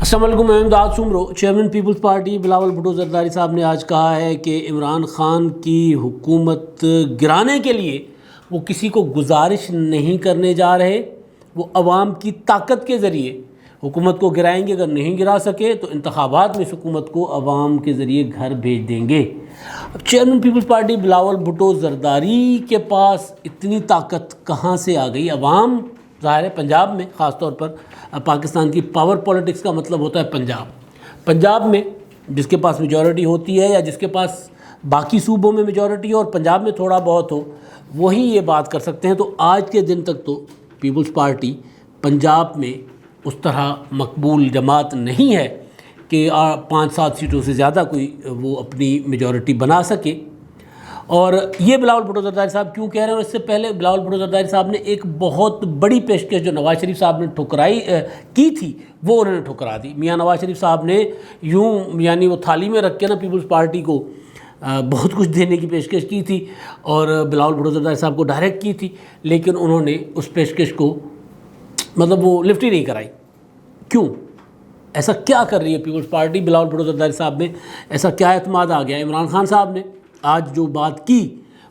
السلام علیکم، میں Imdad Soomro. Chairman Peoples Party Bilawal Bhutto Zardari صاحب نے آج کہا ہے کہ عمران خان کی حکومت گرانے کے لیے وہ کسی کو گزارش نہیں کرنے جا رہے، وہ عوام کی طاقت کے ذریعے حکومت کو گرائیں گے۔ اگر نہیں گرا سکے تو انتخابات میں اس حکومت کو عوام کے ذریعے گھر بھیج دیں گے۔ اب chairman Peoples Party Bilawal Bhutto Zardari کے پاس اتنی طاقت کہاں سے آ گئی؟ عوام ظاہر ہے پنجاب میں، خاص طور پر پاکستان کی پاور پولیٹکس کا مطلب ہوتا ہے پنجاب میں جس کے پاس میجورٹی ہوتی ہے یا جس کے پاس باقی صوبوں میں میجورٹی ہو اور پنجاب میں تھوڑا بہت ہو، وہی یہ بات کر سکتے ہیں۔ تو آج کے دن تک تو پیپلز پارٹی پنجاب میں اس طرح مقبول جماعت نہیں ہے کہ 5-7 سیٹوں سے زیادہ کوئی وہ اپنی میجورٹی بنا سکے۔ اور یہ بلاول بھٹو زرداری صاحب کیوں کہہ رہے ہیں؟ اور اس سے پہلے بلاول بھٹو زرداری صاحب نے ایک بہت بڑی پیشکش جو نواز شریف صاحب نے کی تھی وہ انہوں نے ٹھکرا دی۔ میاں نواز شریف صاحب نے یعنی وہ تھالی میں رکھ کے پیپلز پارٹی کو بہت کچھ دینے کی پیشکش کی تھی اور بلاول بھٹو زرداری صاحب کو ڈائریکٹ کی تھی، لیکن انہوں نے اس پیشکش کو وہ لفٹ ہی نہیں کرائی۔ کیوں؟ ایسا کیا کر رہی ہے پیپلز پارٹی؟ بلاول بھٹو زرداری صاحب میں ایسا کیا اعتماد آ گیا؟ عمران خان صاحب نے آج جو بات کی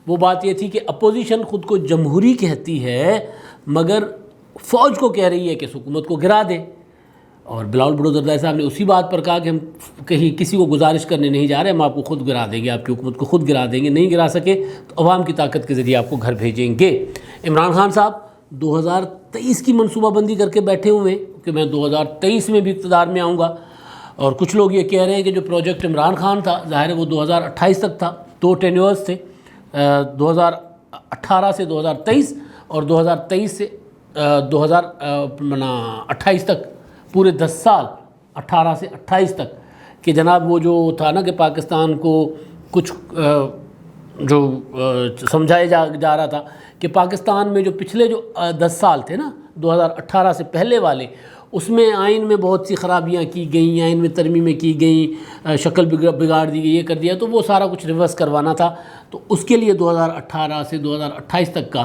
وہ بات یہ تھی کہ اپوزیشن خود کو جمہوری کہتی ہے مگر فوج کو کہہ رہی ہے کہ اس حکومت کو گرا دے، اور بلاول بھٹو زرداری صاحب نے اسی بات پر کہا کہ ہم کہیں کسی کو گزارش کرنے نہیں جا رہے، ہم آپ کو خود گرا دیں گے، آپ کی حکومت کو خود گرا دیں گے، نہیں گرا سکے تو عوام کی طاقت کے ذریعے آپ کو گھر بھیجیں گے۔ عمران خان صاحب 2023 کی منصوبہ بندی کر کے بیٹھے ہوئے ہیں کہ میں 2023 میں بھی اقتدار میں آؤں گا، اور کچھ لوگ یہ کہہ رہے ہیں کہ جو پروجیکٹ عمران خان تھا ظاہر ہے وہ 2028 تک تھا، 2 ٹینیورز تھے، 2018 سے 2023 اور 2023 سے 2028 تک، پورے 10 سال 18 سے 28 تک کہ جناب وہ جو تھا نا کہ پاکستان کو کچھ جو سمجھایا جا رہا تھا کہ پاکستان میں جو پچھلے جو 10 سال تھے نا 2018 سے پہلے والے، اس میں آئین میں بہت سی خرابیاں کی گئیں، آئین میں ترمیمیں کی گئیں، شکل بگاڑ دی گئی، یہ کر دیا، تو وہ سارا کچھ ریورس کروانا تھا۔ تو اس کے لیے 2018 سے 2028 تک کا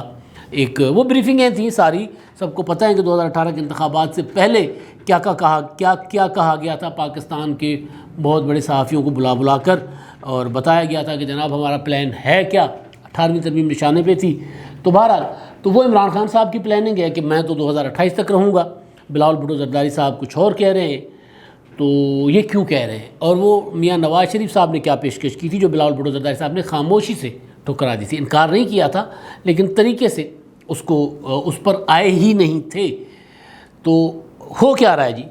ایک وہ بریفنگیں تھیں ساری، سب کو پتہ ہے کہ 2018 کے انتخابات سے پہلے کیا کہا گیا تھا پاکستان کے بہت بڑے صحافیوں کو بلا کر، اور بتایا گیا تھا کہ جناب ہمارا پلان ہے کیا، 18ویں ترمیم نشانے پہ تھی۔ تو بہرحال تو وہ عمران خان صاحب کی پلاننگ ہے کہ میں تو 2028 تک رہوں گا، بلاول بھٹو زرداری صاحب کچھ اور کہہ رہے ہیں۔ تو یہ کیوں کہہ رہے ہیں؟ اور وہ میاں نواز شریف صاحب نے کیا پیشکش کی تھی جو بلاول بھٹو زرداری صاحب نے خاموشی سے ٹھکرا دی تھی؟ انکار نہیں کیا تھا لیکن طریقے سے اس پر آئے ہی نہیں تھے۔ تو ہو کیا رہا ہے جی؟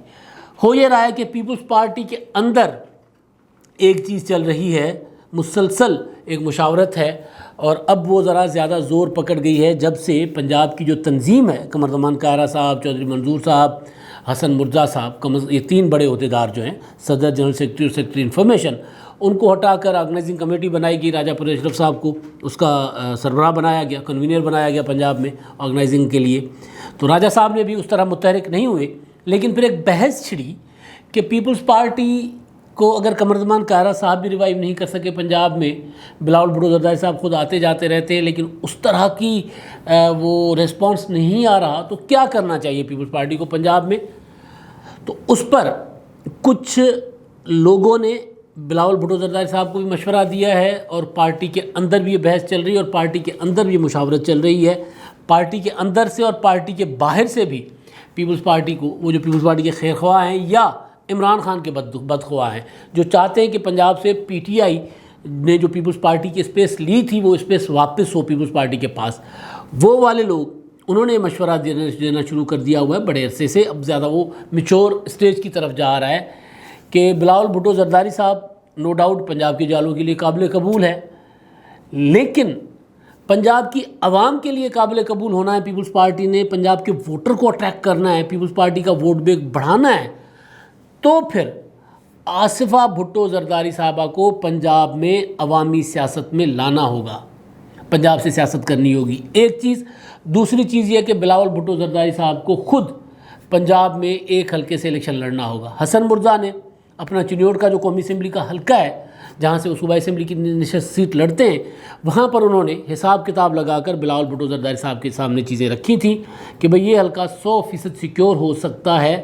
ہو یہ رہا ہے کہ پیپلز پارٹی کے اندر ایک چیز چل رہی ہے، مسلسل ایک مشاورت ہے، اور اب وہ ذرا زیادہ زور پکڑ گئی ہے جب سے پنجاب کی جو تنظیم ہے، قمرزمان کارا صاحب، چودھری منظور صاحب، حسن مرزا صاحب، یہ 3 بڑے عہدیدار جو ہیں، صدر، جنرل سیکرٹری اور سیکرٹری انفارمیشن، ان کو ہٹا کر آرگنائزنگ کمیٹی بنائی گئی، راجہ پور اشرف صاحب کو اس کا سربراہ بنایا گیا، کنوینر بنایا گیا پنجاب میں آرگنائزنگ کے لیے۔ تو راجہ صاحب نے بھی اس طرح متحرک نہیں ہوئے، لیکن پھر ایک بحث چھڑی کہ پیپلز پارٹی کو اگر قمرزمان کارا صاحب بھی ریوائیو نہیں کر سکے پنجاب میں، بلاول بھٹو زرداری صاحب خود آتے جاتے رہتے ہیں لیکن اس طرح کی وہ ریسپانس نہیں آ رہا، تو کیا کرنا چاہیے پیپلز پارٹی کو پنجاب میں؟ تو اس پر کچھ لوگوں نے بلاول بھٹو زرداری صاحب کو بھی مشورہ دیا ہے، اور پارٹی کے اندر بھی یہ بحث چل رہی ہے، اور پارٹی کے اندر بھی یہ مشاورت چل رہی ہے، پارٹی کے اندر سے اور پارٹی کے باہر سے بھی پیپلز پارٹی کو، وہ جو پیپلز پارٹی کے خیر خواہ ہیں یا عمران خان کے بدخواہ ہیں، جو چاہتے ہیں کہ پنجاب سے پی ٹی آئی نے جو پیپلز پارٹی کی اسپیس لی تھی وہ اسپیس واپس ہو پیپلز پارٹی کے پاس، وہ والے لوگ انہوں نے مشورہ دینا شروع کر دیا ہوا ہے بڑے عرصے سے، اب زیادہ وہ میچور اسٹیج کی طرف جا رہا ہے کہ بلاول بھٹو زرداری صاحب نو ڈاؤٹ پنجاب کے جالوں کے لیے قابل قبول ہے، لیکن پنجاب کی عوام کے لیے قابل قبول ہونا ہے، پیپلز پارٹی نے پنجاب کے ووٹر کو اٹریکٹ کرنا ہے، پیپلز پارٹی کا ووٹ بینک بڑھانا ہے، تو پھر آصفہ بھٹو زرداری صاحبہ کو پنجاب میں عوامی سیاست میں لانا ہوگا، پنجاب سے سیاست کرنی ہوگی، ایک چیز۔ دوسری چیز یہ کہ بلاول بھٹو زرداری صاحب کو خود پنجاب میں ایک حلقے سے الیکشن لڑنا ہوگا۔ حسن مرزا نے اپنا چنیوٹ کا جو قومی اسمبلی کا حلقہ ہے جہاں سے وہ صوبائی اسمبلی کی نشست سیٹ لڑتے ہیں، وہاں پر انہوں نے حساب کتاب لگا کر بلاول بھٹو زرداری صاحب کے سامنے چیزیں رکھی تھیں کہ بھئی یہ حلقہ 100% سیکیور ہو سکتا ہے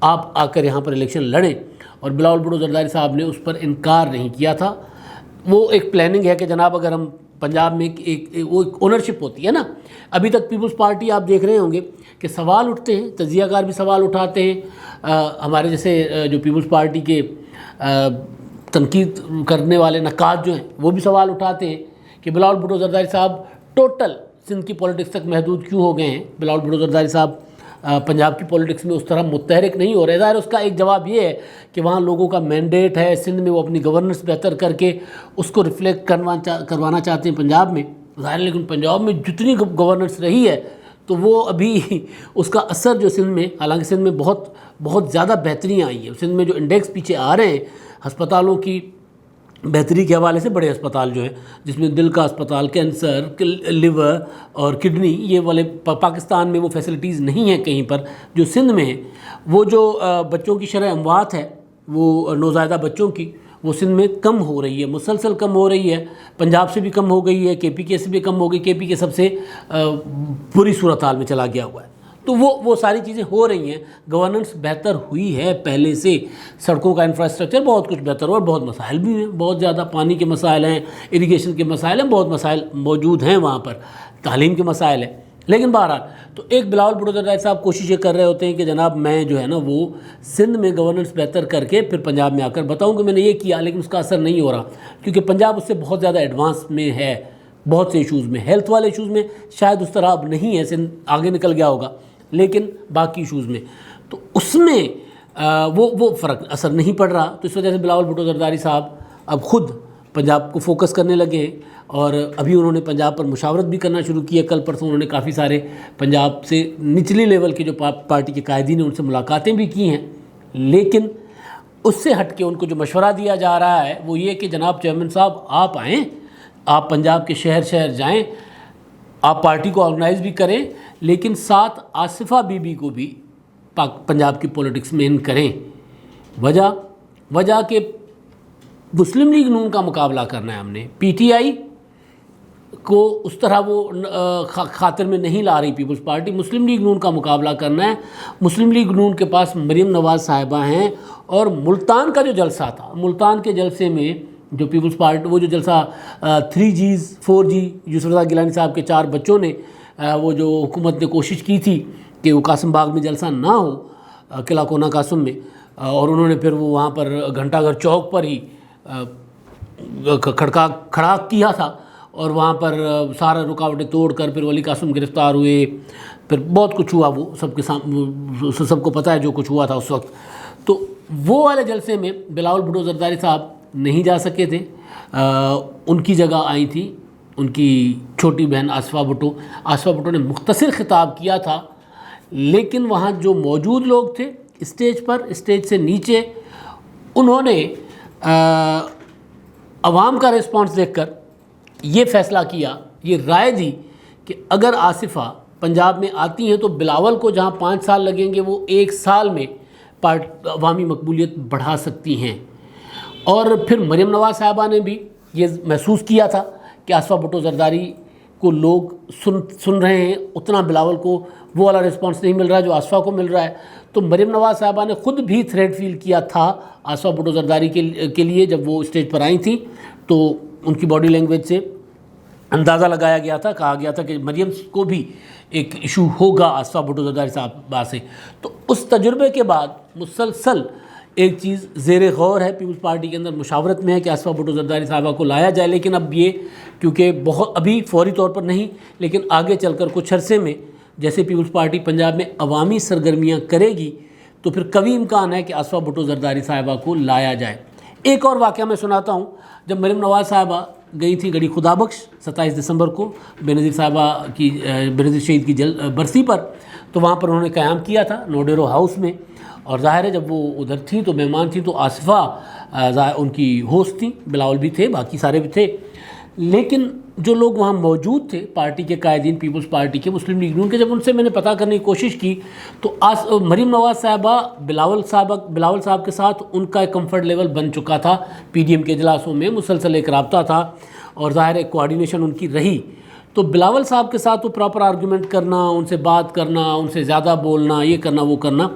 آپ آ کر یہاں پر الیکشن لڑیں، اور بلاول بھٹو زرداری صاحب نے اس پر انکار نہیں کیا تھا۔ وہ ایک پلاننگ ہے کہ جناب اگر ہم پنجاب میں وہ ایک اونرشپ ہوتی ہے نا، ابھی تک پیپلز پارٹی آپ دیکھ رہے ہوں گے کہ سوال اٹھتے ہیں، تجزیہ کار بھی سوال اٹھاتے ہیں، ہمارے جیسے جو پیپلز پارٹی کے تنقید کرنے والے نقاد جو ہیں وہ بھی سوال اٹھاتے ہیں کہ بلاول بھٹو زرداری صاحب ٹوٹل سندھ کی پولیٹکس تک محدود کیوں ہو گئے ہیں، بلاول بھٹو زرداری صاحب پنجاب کی پولیٹکس میں اس طرح متحرک نہیں ہو رہے۔ ظاہر اس کا ایک جواب یہ ہے کہ وہاں لوگوں کا مینڈیٹ ہے، سندھ میں وہ اپنی گورننس بہتر کر کے اس کو ریفلیکٹ کروانا چاہتے ہیں پنجاب میں، ظاہر لیکن پنجاب میں جتنی گورننس رہی ہے تو وہ ابھی اس کا اثر جو سندھ میں، حالانکہ سندھ میں بہت زیادہ بہتریاں آئی ہیں، سندھ میں جو انڈیکس پیچھے آ رہے ہیں ہسپتالوں کی بہتری کے حوالے سے، بڑے اسپتال جو ہیں جس میں دل کا اسپتال، کینسر، لیور اور کڈنی، یہ والے پاکستان میں وہ فیسلٹیز نہیں ہیں کہیں پر جو سندھ میں ہیں۔ وہ جو بچوں کی شرح اموات ہے، وہ نوزائیدہ بچوں کی، وہ سندھ میں کم ہو رہی ہے، مسلسل کم ہو رہی ہے، پنجاب سے بھی کم ہو گئی ہے، کے پی کے سے بھی کم ہو گئی، کے پی کے سب سے بری صورتحال میں چلا گیا ہوا ہے۔ تو وہ ساری چیزیں ہو رہی ہیں، گورننس بہتر ہوئی ہے پہلے سے، سڑکوں کا انفراسٹرکچر بہت کچھ بہتر ہوا، اور بہت مسائل بھی ہیں، بہت زیادہ پانی کے مسائل ہیں، اریگیشن کے مسائل ہیں، بہت مسائل موجود ہیں وہاں پر، تعلیم کے مسائل ہیں۔ لیکن بہرحال تو ایک بلاول بھٹو زرداری صاحب کوشش یہ کر رہے ہوتے ہیں کہ جناب میں جو ہے نا وہ سندھ میں گورننس بہتر کر کے پھر پنجاب میں آ کر بتاؤں کہ میں نے یہ کیا، لیکن اس کا اثر نہیں ہو رہا، کیونکہ پنجاب اس سے بہت زیادہ ایڈوانس میں ہے، بہت سے ایشوز میں، ہیلتھ والے ایشوز میں شاید اس طرح اب نہیں ہے، سندھ آگے نکل گیا ہوگا، لیکن باقی ایشوز میں تو اس میں وہ فرق اثر نہیں پڑ رہا۔ تو اس وجہ سے بلاول بھٹو زرداری صاحب اب خود پنجاب کو فوکس کرنے لگے ہیں، اور ابھی انہوں نے پنجاب پر مشاورت بھی کرنا شروع کی ہے۔ کل پرسوں انہوں نے کافی سارے پنجاب سے نچلی لیول کے جو پارٹی کے قائدین ہیں ان سے ملاقاتیں بھی کی ہیں، لیکن اس سے ہٹ کے ان کو جو مشورہ دیا جا رہا ہے وہ یہ کہ جناب چیئرمین صاحب آپ آئیں، آپ پنجاب کے شہر شہر جائیں، آپ پارٹی کو آرگنائز بھی کریں، لیکن ساتھ آصفہ بی بی کو بھی پنجاب کی پولیٹکس میں ان کریں۔ وجہ کہ مسلم لیگ نون کا مقابلہ کرنا ہے ہم نے، پی ٹی آئی کو اس طرح وہ خاطر میں نہیں لا رہی پیپلز پارٹی، مسلم لیگ نون کا مقابلہ کرنا ہے۔ مسلم لیگ نون کے پاس مریم نواز صاحبہ ہیں، اور ملتان کا جو جلسہ تھا، ملتان کے جلسے میں جو پیپلز پارٹی وہ جو جلسہ 3Gs 4G یوسف رضا گیلانی صاحب کے 4 بچوں نے وہ جو حکومت نے کوشش کی تھی کہ وہ قاسم باغ میں جلسہ نہ ہو، قلعہ کونا قاسم میں، اور انہوں نے پھر وہ وہاں پر گھنٹہ گھر چوک پر ہی کھڑا کیا تھا، اور وہاں پر سارا رکاوٹیں توڑ کر پھر ولی قاسم گرفتار ہوئے، پھر بہت کچھ ہوا، وہ سب کو پتہ ہے جو کچھ ہوا تھا اس وقت۔ تو وہ والے جلسے میں بلاول بھٹو زرداری صاحب نہیں جا سکے تھے، ان کی جگہ آئی تھی ان کی چھوٹی بہن آصفہ بھٹو نے مختصر خطاب کیا تھا، لیکن وہاں جو موجود لوگ تھے اسٹیج پر، اسٹیج سے نیچے، انہوں نے عوام کا ریسپانس دیکھ کر یہ فیصلہ کیا، یہ رائے دی کہ اگر آصفہ پنجاب میں آتی ہیں تو بلاول کو جہاں 5 سال لگیں گے وہ 1 سال میں عوامی مقبولیت بڑھا سکتی ہیں۔ اور پھر مریم نواز صاحبہ نے بھی یہ محسوس کیا تھا کہ آصفہ بھٹو زرداری کو لوگ سن رہے ہیں، اتنا بلاول کو وہ والا رسپانس نہیں مل رہا ہے جو آصفہ کو مل رہا ہے۔ تو مریم نواز صاحبہ نے خود بھی تھریٹ فیل کیا تھا آصفہ بھٹو زرداری کے لیے، جب وہ اسٹیج پر آئی تھیں تو ان کی باڈی لینگویج سے اندازہ لگایا گیا تھا، کہا گیا تھا کہ مریم کو بھی ایک ایشو ہوگا آصفہ بھٹو زرداری صاحبہ سے۔ تو اس تجربے کے بعد مسلسل ایک چیز زیر غور ہے پیپلز پارٹی کے اندر، مشاورت میں ہے کہ آصفہ بھٹو زرداری صاحبہ کو لایا جائے، لیکن اب یہ کیونکہ ابھی فوری طور پر نہیں، لیکن آگے چل کر کچھ عرصے میں جیسے پیپلز پارٹی پنجاب میں عوامی سرگرمیاں کرے گی تو پھر قوی امکان ہے کہ آصفہ بھٹو زرداری صاحبہ کو لایا جائے۔ ایک اور واقعہ میں سناتا ہوں، جب مریم نواز صاحبہ گئی تھی گڑھی خدا بخش 27 دسمبر کو بینظیر صاحبہ کی بینظیر شہید کی برسی پر، تو وہاں پر انہوں نے قیام کیا تھا نوڈیرو ہاؤس میں، اور ظاہر ہے جب وہ ادھر تھیں تو مہمان تھیں تو آصفہ ان کی ہوسٹ تھیں، بلاول بھی تھے، باقی سارے بھی تھے، لیکن جو لوگ وہاں موجود تھے پارٹی کے قائدین، پیپلز پارٹی کے، مسلم لیگ نون کے، جب ان سے میں نے پتہ کرنے کی کوشش کی تو مریم نواز صاحبہ بلاول صاحب کے ساتھ ان کا ایک کمفرٹ لیول بن چکا تھا، پی ڈی ایم کے اجلاسوں میں مسلسل ایک رابطہ تھا، اور ظاہر ہے کوآرڈینیشن ان کی رہی۔ تو بلاول صاحب کے ساتھ وہ پراپر آرگومنٹ کرنا، ان سے بات کرنا، ان سے زیادہ بولنا، یہ کرنا وہ کرنا،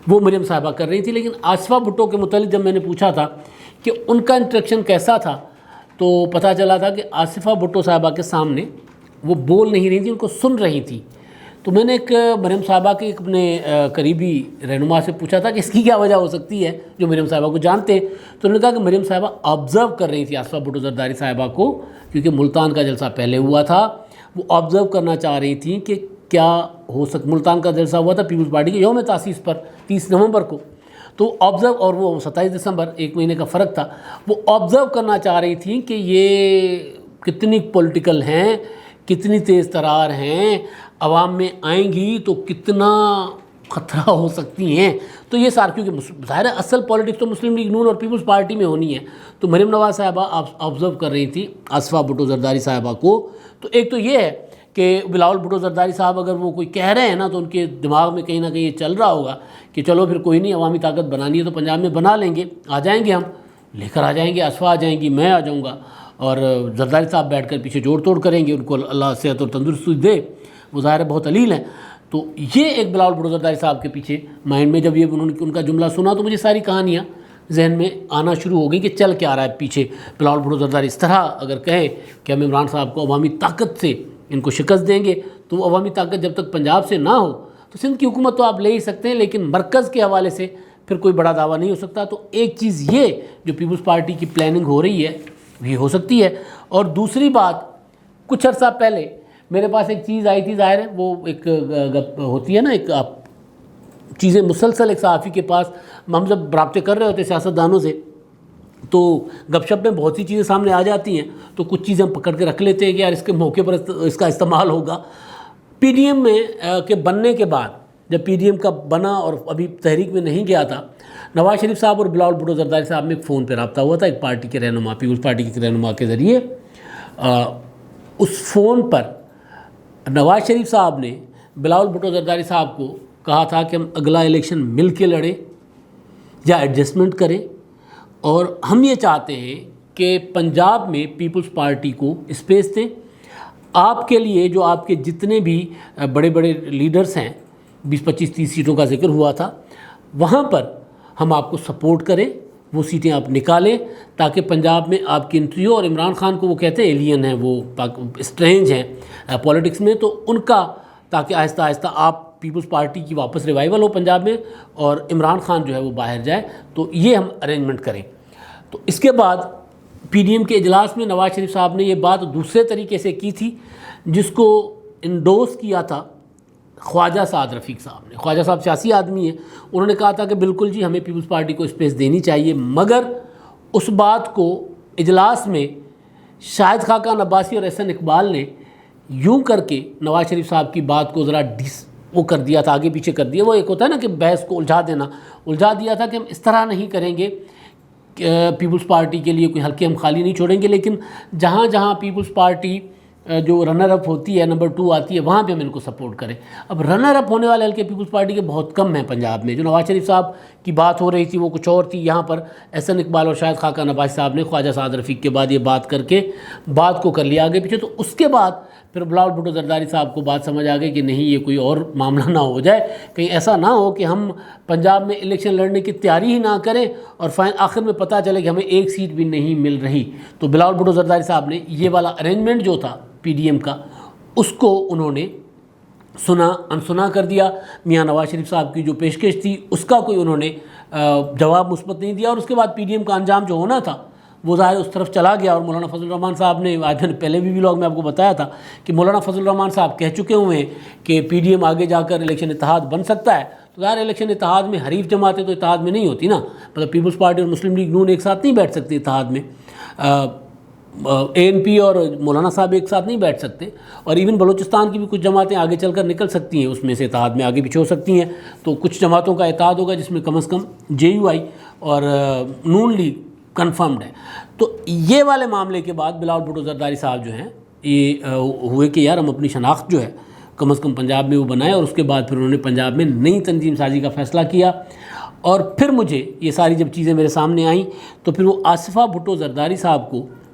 وہ مریم صاحبہ کر رہی تھی. لیکن آصفہ بھٹو کے متعلق جب میں نے پوچھا تھا کہ ان کا انٹریکشن کیسا تھا، تو پتہ چلا تھا کہ آصفہ بھٹو صاحبہ کے سامنے وہ بول نہیں رہی تھی، ان کو سن رہی تھی. تو میں نے ایک مریم صاحبہ کے ایک اپنے قریبی رہنما سے پوچھا تھا کہ اس کی کیا وجہ ہو سکتی ہے، جو مریم صاحبہ کو جانتے ہیں. تو انہوں نے کہا کہ مریم صاحبہ آبزرو کر رہی تھی آصفہ بھٹو زرداری صاحبہ کو، کیونکہ ملتان کا جلسہ پہلے ہوا تھا. وہ آبزرو کرنا چاہ رہی تھیں کہ کیا ہو ملتان کا جلسہ ہوا تھا پیپلز پارٹی کے یوم تاسیس پر 30 نومبر کو. تو آبزرو، اور وہ 27 دسمبر، 1 مہینے کا فرق تھا. وہ آبزرو کرنا چاہ رہی تھیں کہ یہ کتنی پولیٹیکل ہیں، کتنی تیز ترار ہیں، عوام میں آئیں گی تو کتنا خطرہ ہو سکتی ہیں. تو یہ سار، کیونکہ ظاہر ہے اصل پولیٹکس تو مسلم لیگ نون اور پیپلز پارٹی میں ہونی ہے. تو مریم نواز صاحبہ آبزرو کر رہی تھی آصفہ بھٹو زرداری صاحبہ کو. تو ایک تو یہ ہے کہ بلاول بھٹو زرداری صاحب اگر وہ کوئی کہہ رہے ہیں نا، تو ان کے دماغ میں کہیں نہ کہیں یہ چل رہا ہوگا کہ چلو پھر کوئی نہیں، عوامی طاقت بنانی ہے تو پنجاب میں بنا لیں گے، آ جائیں گے، ہم لے کر آ جائیں گے، آصفہ آ جائیں گی، میں آ جاؤں گا، اور زرداری صاحب بیٹھ کر پیچھے جوڑ توڑ کریں گے، ان کو اللہ صحت اور تندرستی دے، وہ ظاہر بہت علیل ہیں. تو یہ ایک بلاول بھٹو زرداری صاحب کے پیچھے مائنڈ میں جب یہ انہوں نے ان کا جملہ سنا تو مجھے ساری کہانیاں ذہن میں آنا شروع ہو گئی کہ چل کے آ رہا ہے پیچھے. بلاول بھٹو زرداری اس طرح اگر کہیں کہ ہم عمران صاحب کو عوامی طاقت سے ان کو شکست دیں گے، تو وہ عوامی طاقت جب تک پنجاب سے نہ ہو تو سندھ کی حکومت تو آپ لے ہی سکتے ہیں، لیکن مرکز کے حوالے سے پھر کوئی بڑا دعویٰ نہیں ہو سکتا. تو ایک چیز یہ جو پیپلز پارٹی کی پلاننگ ہو رہی ہے یہ ہو سکتی ہے. اور دوسری بات، کچھ عرصہ پہلے میرے پاس ایک چیز آئی تھی، ظاہر ہے وہ ایک ہوتی ہے نا، ایک چیزیں مسلسل ایک صحافی کے پاس ہم جب رابطے کر رہے ہوتے سیاستدانوں سے، تو گپ شپ میں بہت سی چیزیں سامنے آ جاتی ہیں، تو کچھ چیزیں ہم پکڑ کے رکھ لیتے ہیں کہ یار اس کے موقع پر اس کا استعمال ہوگا. پی ڈی ایم میں کے بننے کے بعد، جب پی ڈی ایم کا بنا اور ابھی تحریک میں نہیں گیا تھا، نواز شریف صاحب اور بلاول بھٹو زرداری صاحب میں ایک فون پہ رابطہ ہوا تھا ایک پارٹی کے رہنما، پیپلز پارٹی کے رہنما کے ذریعے. اس فون پر نواز شریف صاحب نے بلاول بھٹو زرداری صاحب کو کہا تھا کہ ہم اگلا الیکشن مل کے لڑیں یا ایڈجسٹمنٹ کریں، اور ہم یہ چاہتے ہیں کہ پنجاب میں پیپلز پارٹی کو اسپیس دیں. آپ کے لیے جو آپ کے جتنے بھی بڑے بڑے لیڈرز ہیں، 20 25 30 سیٹوں کا ذکر ہوا تھا، وہاں پر ہم آپ کو سپورٹ کریں، وہ سیٹیں آپ نکالیں تاکہ پنجاب میں آپ کی انٹری ہو. اور عمران خان کو وہ کہتے ہیں ایلین ہیں، وہ اسٹرینج ہیں پولیٹکس میں، تو ان کا تاکہ آہستہ آہستہ آپ پیپلز پارٹی کی واپس ریوائیول ہو پنجاب میں، اور عمران خان جو ہے وہ باہر جائے، تو یہ ہم ارینجمنٹ کریں. تو اس کے بعد پی ڈی ایم کے اجلاس میں نواز شریف صاحب نے یہ بات دوسرے طریقے سے کی تھی، جس کو انڈوس کیا تھا خواجہ سعد رفیق صاحب نے. خواجہ صاحب سیاسی آدمی ہیں، انہوں نے کہا تھا کہ بالکل جی ہمیں پیپلز پارٹی کو اسپیس دینی چاہیے، مگر اس بات کو اجلاس میں شاہد خاقان عباسی اور احسن اقبال نے یوں کر کے نواز شریف صاحب کی بات کو ذرا وہ کر دیا تھا، آگے پیچھے کر دیا. وہ ایک ہوتا ہے نا کہ بحث کو الجھا دیا تھا کہ ہم اس طرح نہیں کریں گے، پیپلز پارٹی کے لیے کوئی حلقے ہم خالی نہیں چھوڑیں گے، لیکن جہاں جہاں پیپلز پارٹی جو رنر اپ ہوتی ہے، نمبر 2 آتی ہے، وہاں پہ ہم ان کو سپورٹ کریں. اب رنر اپ ہونے والے حلقے پیپلز پارٹی کے بہت کم ہیں پنجاب میں. جو نواز شریف صاحب کی بات ہو رہی تھی وہ کچھ اور تھی، یہاں پر احسن اقبال اور شاہد خاقان عباسی صاحب نے خواجہ سعد رفیق کے بعد یہ بات کر کے بات کو کر لیا آگے پیچھے. تو اس کے بعد پھر بلاول بھٹو زرداری صاحب کو بات سمجھ آ گئی کہ نہیں، یہ کوئی اور معاملہ نہ ہو جائے، کہیں ایسا نہ ہو کہ ہم پنجاب میں الیکشن لڑنے کی تیاری ہی نہ کریں اور آخر میں پتہ چلے کہ ہمیں ایک سیٹ بھی نہیں مل رہی. تو بلاول بھٹو زرداری صاحب نے یہ والا ارینجمنٹ جو تھا پی ڈی ایم کا، اس کو انہوں نے انسنا کر دیا. میاں نواز شریف صاحب کی جو پیشکش تھی اس کا کوئی انہوں نے جواب مثبت نہیں دیا، اور اس کے بعد پی ڈی ایم کا انجام جو ہونا تھا وہ ظاہر اس طرف چلا گیا. اور مولانا فضل الرحمان صاحب نے، آج میں نے پہلے بھی ولاگ میں آپ کو بتایا تھا کہ مولانا فضل الرحمان صاحب کہہ چکے ہوئے ہیں کہ پی ڈی ایم آگے جا کر الیکشن اتحاد بن سکتا ہے. تو ظاہر الیکشن اتحاد میں حریف جماعتیں تو اتحاد میں نہیں ہوتی نا، مطلب پیپلز پارٹی اور مسلم لیگ نون ایک ساتھ نہیں بیٹھ سکتے اتحاد میں، اے این پی اور مولانا صاحب ایک ساتھ نہیں بیٹھ سکتے، اور ایون بلوچستان کی بھی کچھ جماعتیں آگے چل کر نکل سکتی ہیں، اس میں سے اتحاد میں آگے پیچھے ہو سکتی ہیں. تو کچھ جماعتوں کا اتحاد ہوگا جس میں کم از کم جے یو آئی اور نون لیگ کنفرمڈ ہے. تو یہ والے معاملے کے بعد بلاول بھٹو زرداری صاحب جو ہیں یہ ہوئے کہ یار ہم اپنی شناخت جو ہے کم از کم پنجاب میں وہ بنائے، اور اس کے بعد پھر انہوں نے پنجاب میں نئی تنظیم سازی کا فیصلہ کیا. اور پھر مجھے یہ ساری جب چیزیں میرے سامنے آئیں تو پھر وہ آصفہ بھٹو زرداری صاحب کو